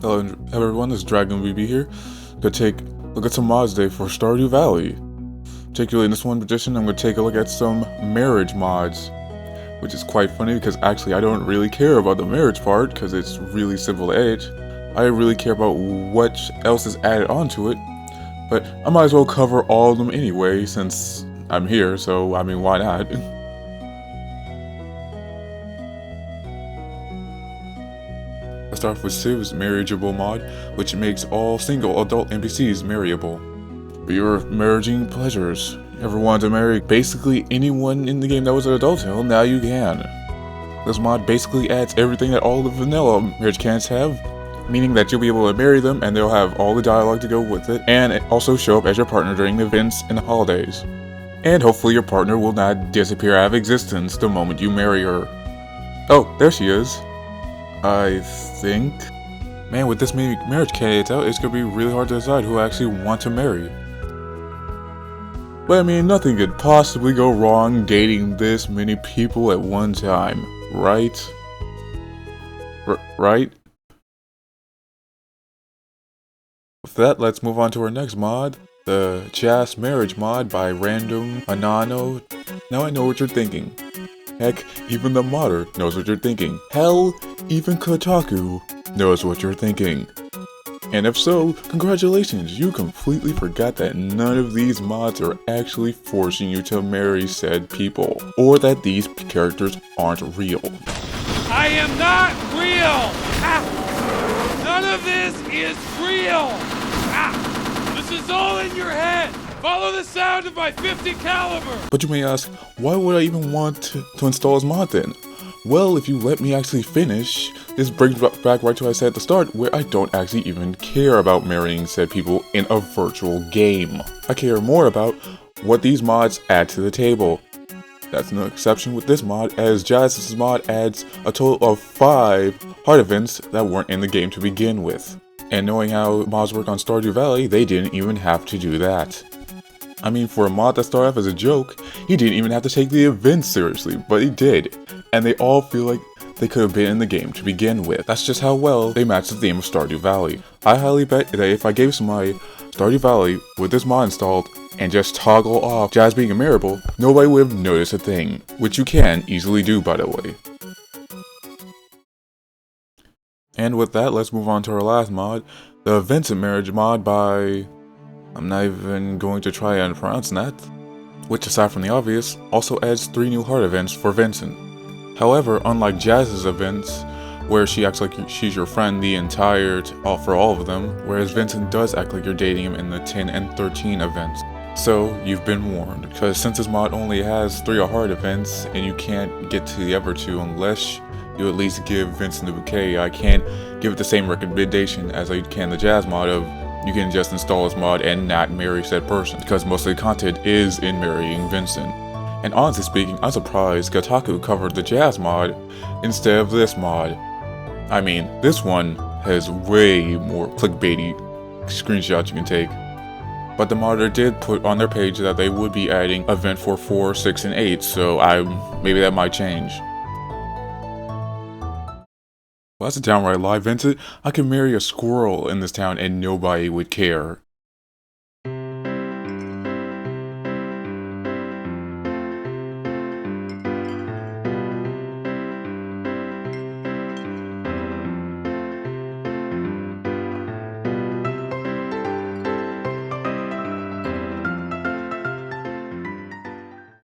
Hello everyone, this is Dragoon-BB here. Gonna take a look at some mods today for Stardew Valley. Particularly in this one edition, I'm gonna take a look at some marriage mods. Which is quite funny because actually I don't really care about the marriage part because it's really simple to edit. I really care about what else is added onto it. But I might as well cover all of them anyway since I'm here, so I mean why not? Let's start with Civ's marriageable mod, which makes all single adult NPCs marryable. For your marrying pleasures. Ever wanted to marry basically anyone in the game that was an adult? Well, now you can. This mod basically adds everything that all the vanilla marriage canons have, meaning that you'll be able to marry them and they'll have all the dialogue to go with it, and also show up as your partner during the events and the holidays. And hopefully your partner will not disappear out of existence the moment you marry her. Oh, there she is. I think. Man, with this many marriage candidates out, it's gonna be really hard to decide who I actually want to marry. But I mean, nothing could possibly go wrong dating this many people at one time, right? Right? With that, let's move on to our next mod, the Jas Marriage Mod by Random Anano. Now I know what you're thinking. Heck, even the modder knows what you're thinking. Hell, even Kotaku knows what you're thinking. And if so, congratulations, you completely forgot that none of these mods are actually forcing you to marry said people, or that these characters aren't real. I am not real! Ah! None of this is real! Ah! This is all in your head! Follow the sound of my 50 caliber! But you may ask, why would I even want to install this mod then? Well, if you let me actually finish, this brings back right to what I said at the start, where I don't actually even care about marrying said people in a virtual game. I care more about what these mods add to the table. That's no exception with this mod, as Jas's mod adds a total of 5 heart events that weren't in the game to begin with. And knowing how mods work on Stardew Valley, they didn't even have to do that. I mean, for a mod that started off as a joke, he didn't even have to take the events seriously, but he did. And they all feel like they could have been in the game to begin with. That's just how well they match the theme of Stardew Valley. I highly bet that if I gave somebody Stardew Valley with this mod installed and just toggle off Jas being marriable, nobody would have noticed a thing, which you can easily do, by the way. And with that, let's move on to our last mod, the Vincent Marriage Mod by... I'm not even going to try and pronounce that. Which, aside from the obvious, also adds 3 new heart events for Vincent. However, unlike Jas's events, where she acts like she's your friend the entire for all of them, whereas Vincent does act like you're dating him in the 10 and 13 events. So, you've been warned, because since this mod only has 3 heart events, and you can't get to the other 2 unless you at least give Vincent the bouquet, I can't give it the same recommendation as I can the Jas mod of you can just install this mod and not marry said person, because most of the content is in marrying Vincent. And honestly speaking, I'm surprised Kotaku covered the Jas mod instead of this mod. I mean, this one has way more clickbaity screenshots you can take. But the modder did put on their page that they would be adding event for 4, 6, and 8, so maybe that might change. Well, that's a downright lie, Vincent. I could marry a squirrel in this town and nobody would care.